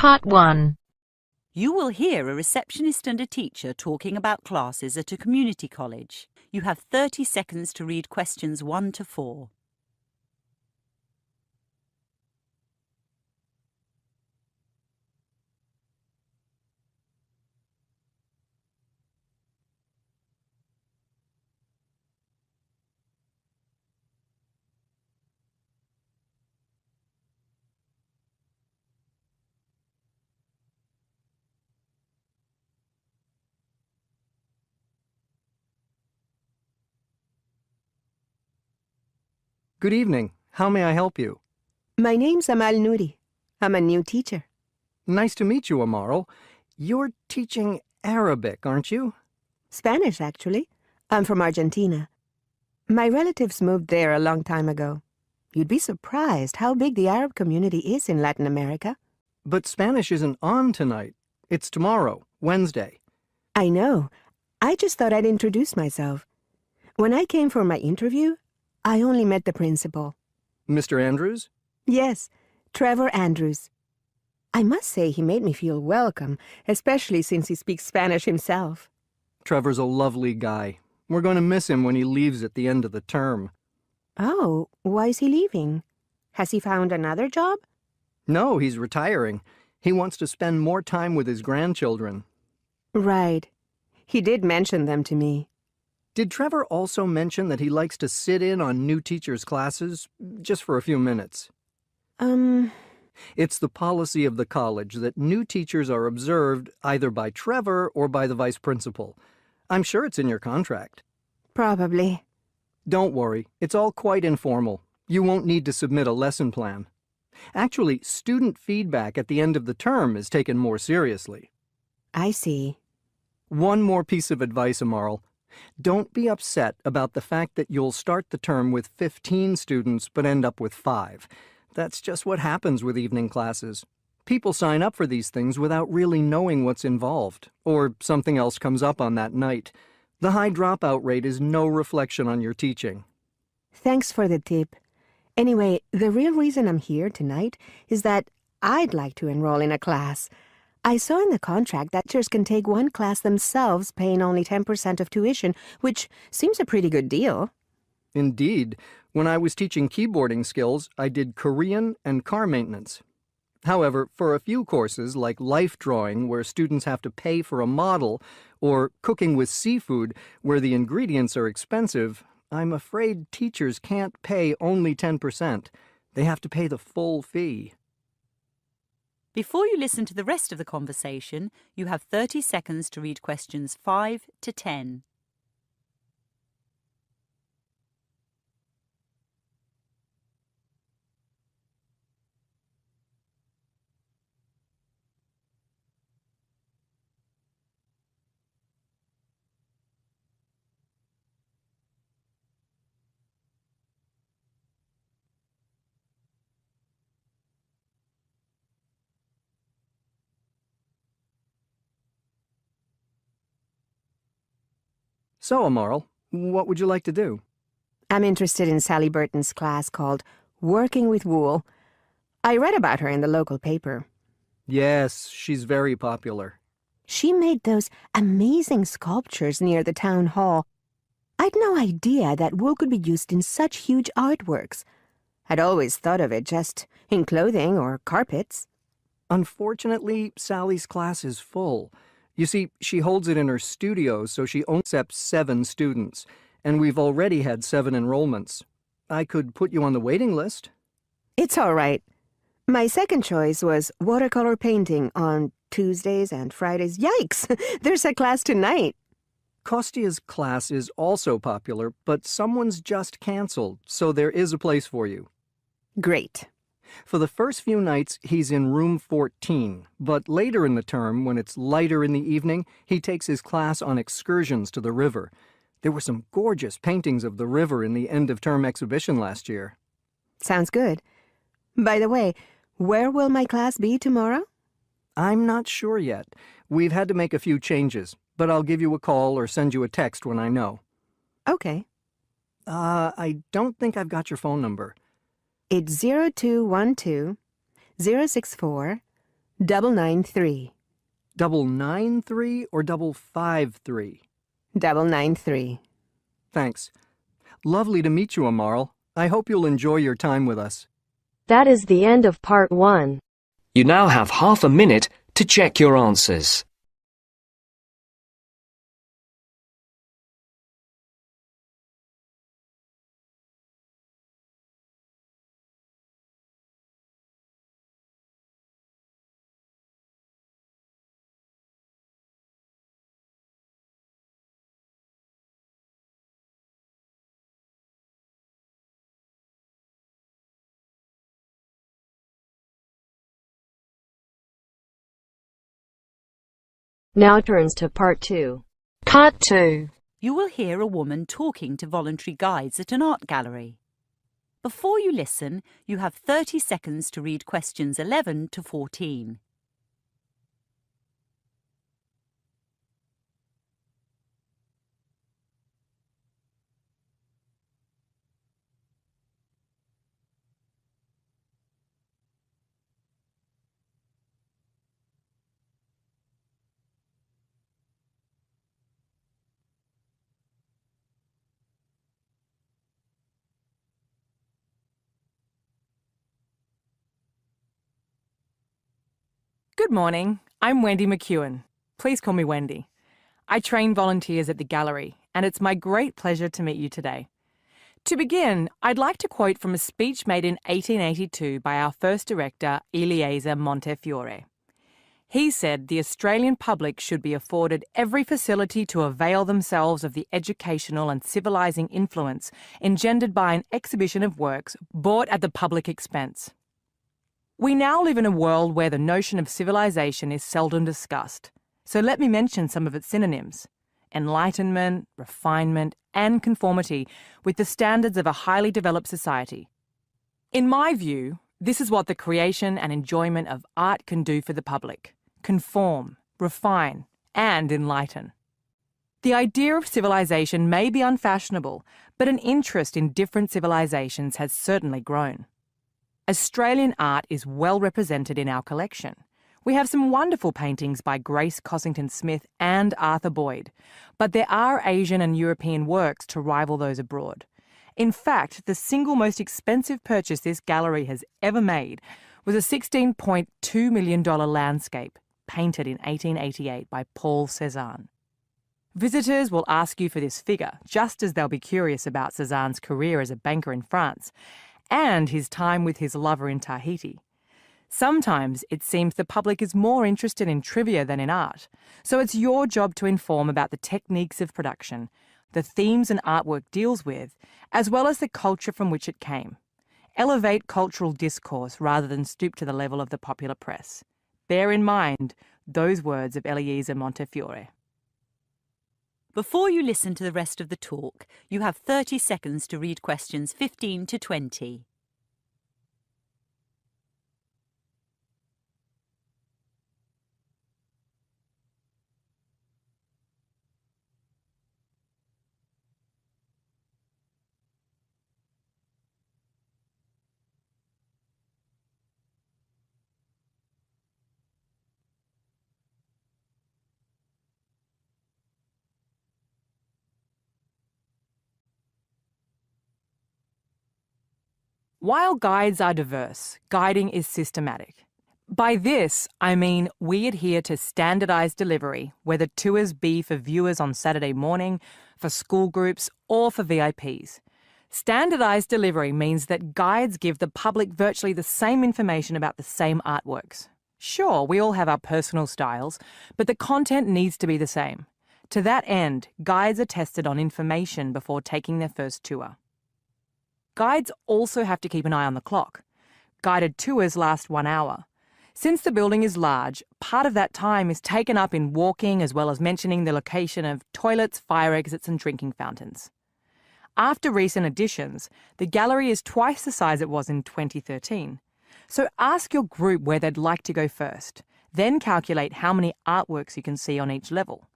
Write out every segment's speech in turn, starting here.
Part 1. You will hear a receptionist and a teacher talking about classes at a community college. You have 30 seconds to read questions 1 to 4. Good evening. How may I help you? My name's Amal Nouri. I'm a new teacher. Nice to meet you, Amaral. You're teaching Arabic, aren't you? Spanish, actually. I'm from Argentina. My relatives moved there a long time ago. You'd be surprised how big the Arab community is in Latin America. But Spanish isn't on tonight. It's tomorrow, Wednesday. I know. I just thought I'd introduce myself. When I came for my interview, I only met the principal. Mr. Andrews? Yes, Trevor Andrews. I must say he made me feel welcome, especially since he speaks Spanish himself. Trevor's a lovely guy. We're going to miss him when he leaves at the end of the term. Oh, why is he leaving? Has he found another job? No, he's retiring. He wants to spend more time with his grandchildren. Right. He did mention them to me. Did Trevor also mention that he likes to sit in on new teachers' classes, just for a few minutes? It's the policy of the college that new teachers are observed either by Trevor or by the vice principal. I'm sure it's in your contract. Probably. Don't worry, it's all quite informal. You won't need to submit a lesson plan. Actually, student feedback at the end of the term is taken more seriously. I see. One more piece of advice, Amaral. Don't be upset about the fact that you'll start the term with 15 students but end up with 5. That's just what happens with evening classes. People sign up for these things without really knowing what's involved, or something else comes up on that night. The high dropout rate is no reflection on your teaching. Thanks for the tip. Anyway, the real reason I'm here tonight is that I'd like to enroll in a class. I saw in the contract that teachers can take one class themselves, paying only 10% of tuition, which seems a pretty good deal. Indeed. When I was teaching keyboarding skills, I did Korean and car maintenance. However, for a few courses, like life drawing, where students have to pay for a model, or cooking with seafood, where the ingredients are expensive, I'm afraid teachers can't pay only 10%. They have to pay the full fee. Before you listen to the rest of the conversation, you have 30 seconds to read questions 5 to 10. So, Amaral, what would you like to do? I'm interested in Sally Burton's class called Working with Wool. I read about her in the local paper. Yes, she's very popular. She made those amazing sculptures near the town hall. I'd no idea that wool could be used in such huge artworks. I'd always thought of it just in clothing or carpets. Unfortunately, Sally's class is full. You see, she holds it in her studio, so she only accepts 7 students, and we've already had 7 enrollments. I could put you on the waiting list. It's all right. My second choice was watercolor painting on Tuesdays and Fridays. Yikes! There's a class tonight. Kostia's class is also popular, but someone's just canceled, so there is a place for you. Great. For the first few nights, he's in room 14, but later in the term, when it's lighter in the evening, he takes his class on excursions to the river. There were some gorgeous paintings of the river in the end-of-term exhibition last year. Sounds good. By the way, where will my class be tomorrow? I'm not sure yet. We've had to make a few changes, but I'll give you a call or send you a text when I know. Okay. I don't think I've got your phone number. It's 0212 064 993. 993 or 553? 993. Thanks. Lovely to meet you, Amaral. I hope you'll enjoy your time with us. That is the end of part 1. You now have half a minute to check your answers. Now turns to part 2. Cut 2. You will hear a woman talking to voluntary guides at an art gallery. Before you listen, you have 30 seconds to read questions 11 to 14. Good morning, I'm Wendy McEwen. Please call me Wendy. I train volunteers at the gallery, and it's my great pleasure to meet you today. To begin, I'd like to quote from a speech made in 1882 by our first director, Eliezer Montefiore. He said the Australian public should be afforded every facility to avail themselves of the educational and civilising influence engendered by an exhibition of works bought at the public expense. We now live in a world where the notion of civilization is seldom discussed, so let me mention some of its synonyms: enlightenment, refinement, and conformity with the standards of a highly developed society. In my view, this is what the creation and enjoyment of art can do for the public: conform, refine, and enlighten. The idea of civilization may be unfashionable, but an interest in different civilizations has certainly grown. Australian art is well represented in our collection. We have some wonderful paintings by Grace Cossington-Smith and Arthur Boyd, but there are Asian and European works to rival those abroad. In fact, the single most expensive purchase this gallery has ever made was a $16.2 million landscape painted in 1888 by Paul Cézanne. Visitors will ask you for this figure, just as they'll be curious about Cézanne's career as a banker in France and his time with his lover in Tahiti. Sometimes it seems the public is more interested in trivia than in art, so it's your job to inform about the techniques of production, the themes an artwork deals with, as well as the culture from which it came. Elevate cultural discourse rather than stoop to the level of the popular press. Bear in mind those words of Eliezer Montefiore. Before you listen to the rest of the talk, you have 30 seconds to read questions 15 to 20. While guides are diverse, guiding is systematic. By this, I mean we adhere to standardised delivery, whether tours be for viewers on Saturday morning, for school groups, or for VIPs. Standardised delivery means that guides give the public virtually the same information about the same artworks. Sure, we all have our personal styles, but the content needs to be the same. To that end, guides are tested on information before taking their first tour. Guides also have to keep an eye on the clock. Guided tours last 1 hour. Since the building is large, part of that time is taken up in walking as well as mentioning the location of toilets, fire exits and drinking fountains. After recent additions, the gallery is twice the size it was in 2013. So ask your group where they'd like to go first. Then calculate how many artworks you can see on each level.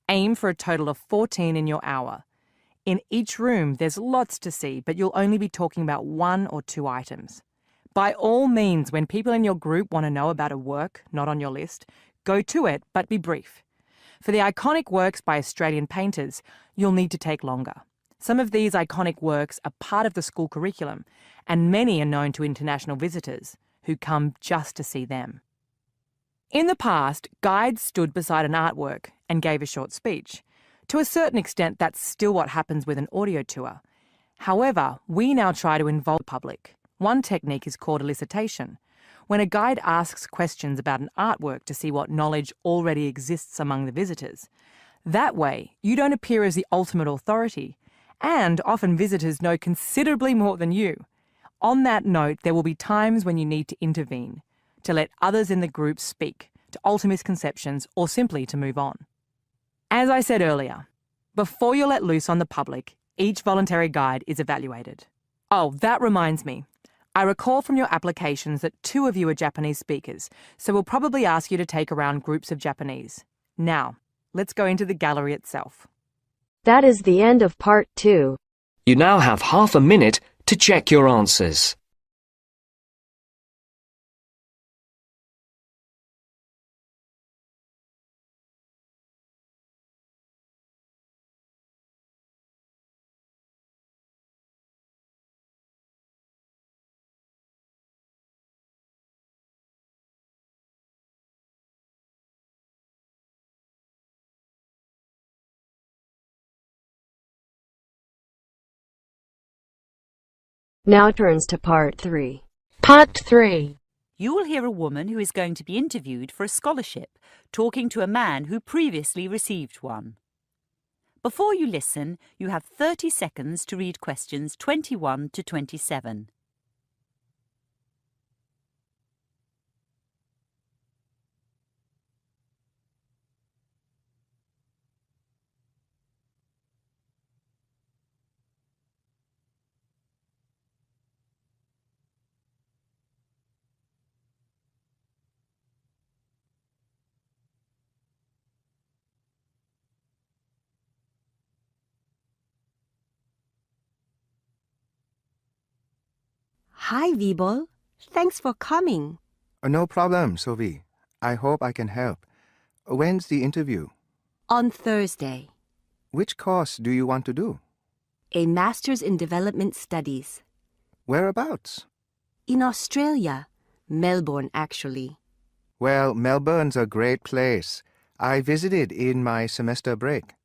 Aim for a total of 14 in your hour. In each room, there's lots to see, but you'll only be talking about 1 or 2 items. By all means, when people in your group want to know about a work not on your list, go to it, but be brief. For the iconic works by Australian painters, you'll need to take longer. Some of these iconic works are part of the school curriculum, and many are known to international visitors who come just to see them. In the past, guides stood beside an artwork and gave a short speech. To a certain extent, that's still what happens with an audio tour. However, we now try to involve the public. One technique is called elicitation, when a guide asks questions about an artwork to see what knowledge already exists among the visitors. That way, you don't appear as the ultimate authority, and often visitors know considerably more than you. On that note, there will be times when you need to intervene, to let others in the group speak, to alter misconceptions, or simply to move on. As I said earlier, before you're let loose on the public, each voluntary guide is evaluated. Oh, that reminds me. I recall from your applications that 2 of you are Japanese speakers, so we'll probably ask you to take around groups of Japanese. Now, let's go into the gallery itself. That is the end of part 2. You now have half a minute to check your answers. Now turns to part 3. Part 3. You will hear a woman who is going to be interviewed for a scholarship talking to a man who previously received one. Before you listen, you have 30 seconds to read questions 21 to 27. Hi, Vibol. Thanks for coming. No problem, Sophie. I hope I can help. When's the interview? On Thursday, Which course do you want to do? a Master's in Development Studies. Whereabouts? In Australia, Melbourne actually. Well, Melbourne's a great place. I visited in my semester break.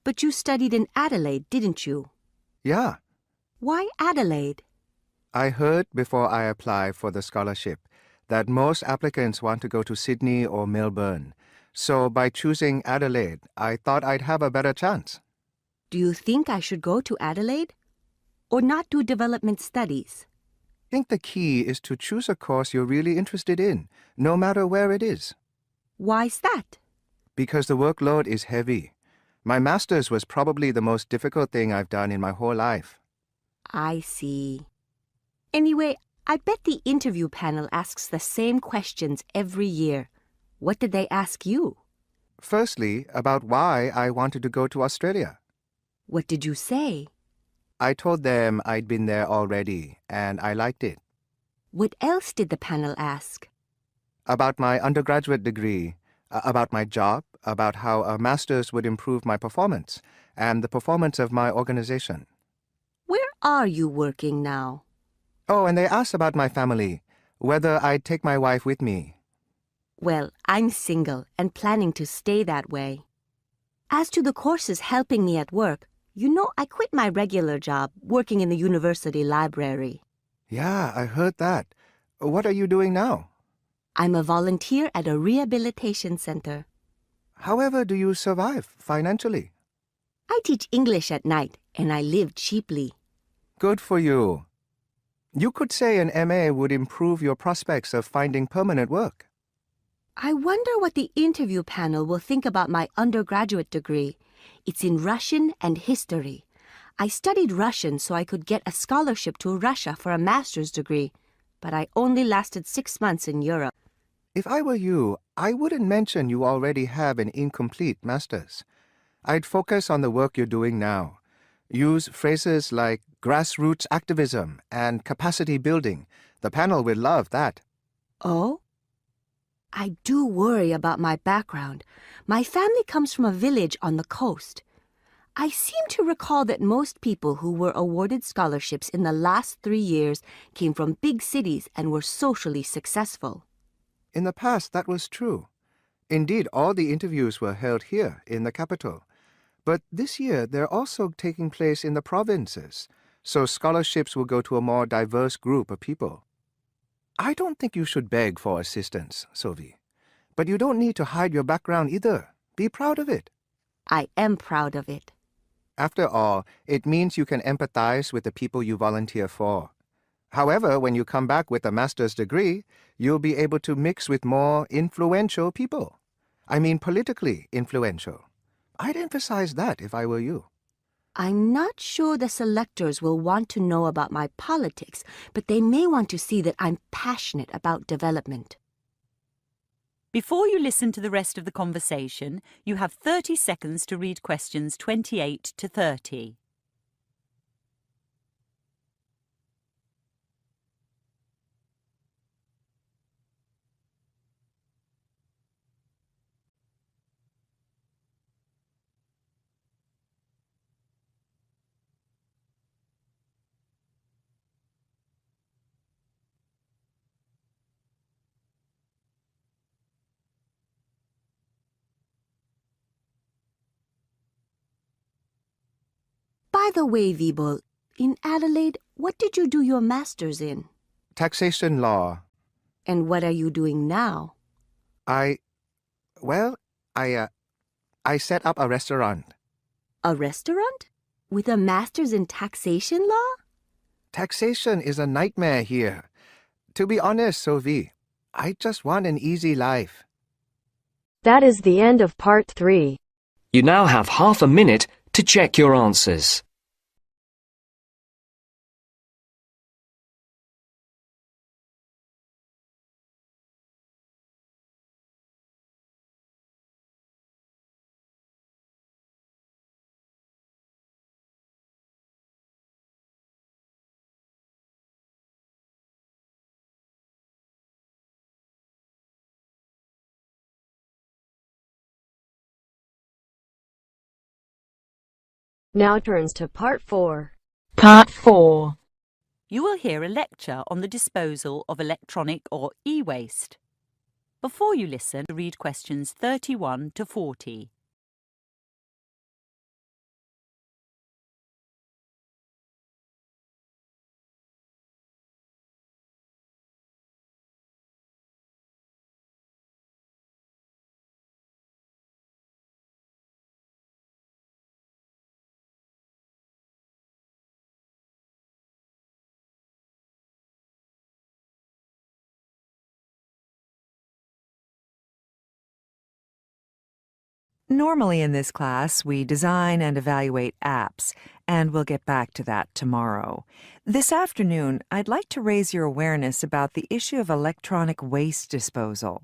But you studied in Adelaide, didn't you? Yeah, Why Adelaide? I heard before I applied for the scholarship that most applicants want to go to Sydney or Melbourne. So by choosing Adelaide, I thought I'd have a better chance. Do you think I should go to Adelaide? Or not do development studies? I think the key is to choose a course you're really interested in, no matter where it is. Why's that? Because the workload is heavy. My master's was probably the most difficult thing I've done in my whole life. I see. Anyway, I bet the interview panel asks the same questions every year. What did they ask you? Firstly, about why I wanted to go to Australia. What did you say? I told them I'd been there already, and I liked it. What else did the panel ask? About my undergraduate degree, about my job, about how a master's would improve my performance, and the performance of my organization. Where are you working now? Oh, and they asked about my family, whether I'd take my wife with me. Well, I'm single and planning to stay that way. As to the courses helping me at work, you know I quit my regular job working in the university library. Yeah, I heard that. What are you doing now? I'm a volunteer at a rehabilitation center. However do you survive financially? I teach English at night and I live cheaply. Good for you. You could say an MA would improve your prospects of finding permanent work. I wonder what the interview panel will think about my undergraduate degree. It's in Russian and history. I studied Russian so I could get a scholarship to Russia for a master's degree, but I only lasted 6 months in Europe. If I were you, I wouldn't mention you already have an incomplete master's. I'd focus on the work you're doing now. Use phrases like grassroots activism, and capacity building. The panel will love that. Oh? I do worry about my background. My family comes from a village on the coast. I seem to recall that most people who were awarded scholarships in the last 3 years came from big cities and were socially successful. In the past, that was true. Indeed, all the interviews were held here in the capital. But this year, they're also taking place in the provinces, so scholarships will go to a more diverse group of people. I don't think you should beg for assistance, Sophie. But you don't need to hide your background either. Be proud of it. I am proud of it. After all, it means you can empathize with the people you volunteer for. However, when you come back with a master's degree, you'll be able to mix with more influential people. I mean politically influential. I'd emphasize that if I were you. I'm not sure the selectors will want to know about my politics, but they may want to see that I'm passionate about development. Before you listen to the rest of the conversation, you have 30 seconds to read questions 28 to 30. By the way, Vibol, in Adelaide, what did you do your master's in? Taxation law. And what are you doing now? I set up a restaurant. A restaurant? With a master's in taxation law? Taxation is a nightmare here. To be honest, Sophie, I just want an easy life. That is the end of part 3. You now have half a minute to check your answers. Now turns to part 4. Part 4. You will hear a lecture on the disposal of electronic or e-waste. Before you listen, read questions 31 to 40. Normally in this class, we design and evaluate apps, and we'll get back to that tomorrow. This afternoon, I'd like to raise your awareness about the issue of electronic waste disposal.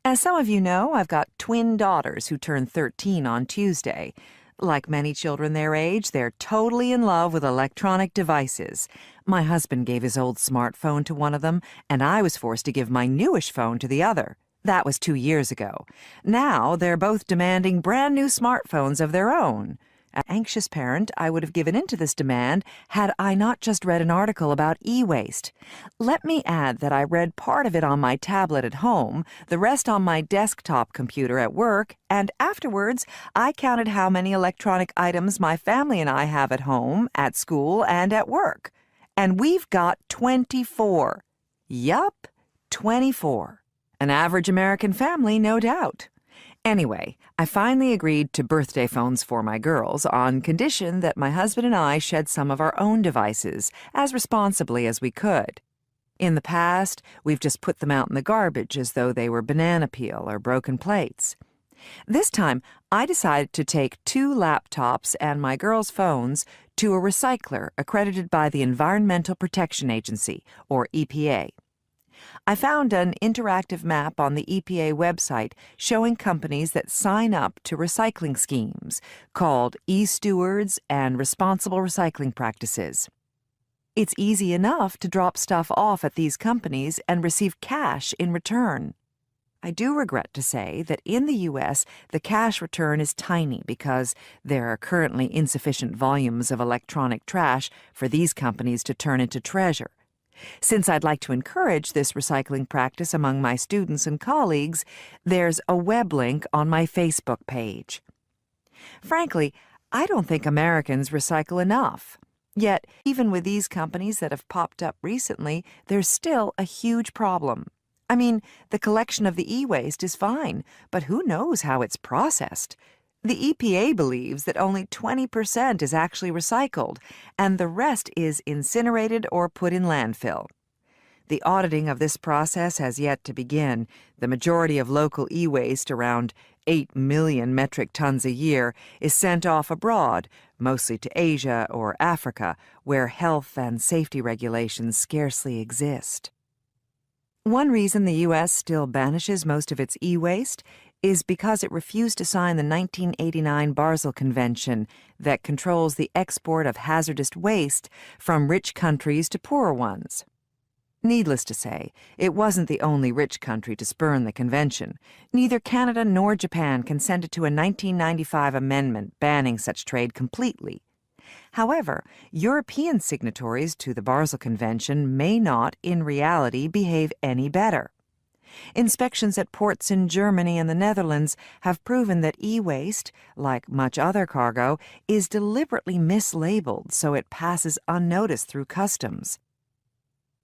As some of you know, I've got twin daughters who turn 13 on Tuesday. Like many children their age, they're totally in love with electronic devices. My husband gave his old smartphone to one of them, and I was forced to give my newish phone to the other. That was 2 years ago. Now they're both demanding brand new smartphones of their own. An anxious parent, I would have given in to this demand had I not just read an article about e-waste. Let me add that I read part of it on my tablet at home, the rest on my desktop computer at work, and afterwards I counted how many electronic items my family and I have at home, at school, and at work. And we've got 24. Yup, 24. An average American family, no doubt. Anyway, I finally agreed to birthday phones for my girls on condition that my husband and I shed some of our own devices as responsibly as we could. In the past, we've just put them out in the garbage as though they were banana peel or broken plates. This time, I decided to take 2 laptops and my girls' phones to a recycler accredited by the Environmental Protection Agency, or EPA. I found an interactive map on the EPA website showing companies that sign up to recycling schemes called e-stewards and responsible recycling practices. It's easy enough to drop stuff off at these companies and receive cash in return. I do regret to say that in the U.S., the cash return is tiny because there are currently insufficient volumes of electronic trash for these companies to turn into treasure. Since I'd like to encourage this recycling practice among my students and colleagues, there's a web link on my Facebook page. Frankly, I don't think Americans recycle enough. Yet, even with these companies that have popped up recently, there's still a huge problem. I mean, the collection of the e-waste is fine, but who knows how it's processed? The EPA believes that only 20% is actually recycled, and the rest is incinerated or put in landfill. The auditing of this process has yet to begin. The majority of local e-waste, around 8 million metric tons a year, is sent off abroad, mostly to Asia or Africa, where health and safety regulations scarcely exist. One reason the U.S. still banishes most of its e-waste is because it refused to sign the 1989 Basel Convention that controls the export of hazardous waste from rich countries to poorer ones. Needless to say, it wasn't the only rich country to spurn the convention. Neither Canada nor Japan consented to a 1995 amendment banning such trade completely. However, European signatories to the Basel Convention may not, in reality, behave any better. Inspections at ports in Germany and the Netherlands have proven that e-waste, like much other cargo, is deliberately mislabeled so it passes unnoticed through customs.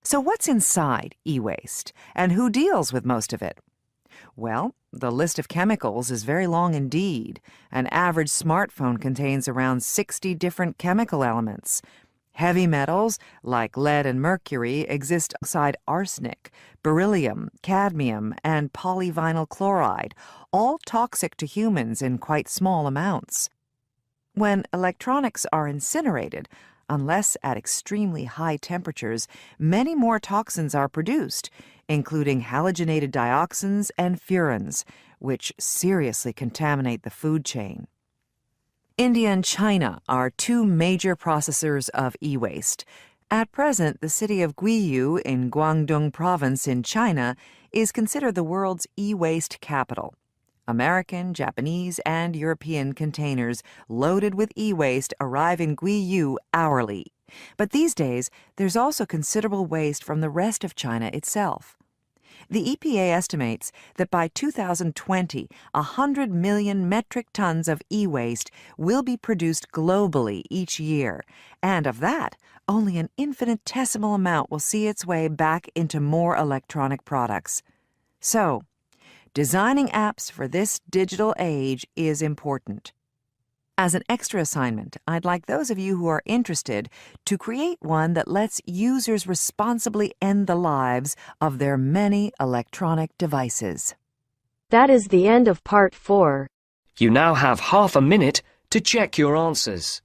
So what's inside e-waste, and who deals with most of it? Well, the list of chemicals is very long indeed. An average smartphone contains around 60 different chemical elements. Heavy metals, like lead and mercury, exist alongside arsenic, beryllium, cadmium, and polyvinyl chloride, all toxic to humans in quite small amounts. When electronics are incinerated, unless at extremely high temperatures, many more toxins are produced, including halogenated dioxins and furans, which seriously contaminate the food chain. India and China are two major processors of e-waste. At present, the city of Guiyu in Guangdong province in China is considered the world's e-waste capital. American, Japanese, and European containers loaded with e-waste arrive in Guiyu hourly. But these days, there's also considerable waste from the rest of China itself. The EPA estimates that by 2020, 100 million metric tons of e-waste will be produced globally each year, and of that, only an infinitesimal amount will see its way back into more electronic products. So, designing apps for this digital age is important. As an extra assignment, I'd like those of you who are interested to create one that lets users responsibly end the lives of their many electronic devices. That is the end of part 4. You now have half a minute to check your answers.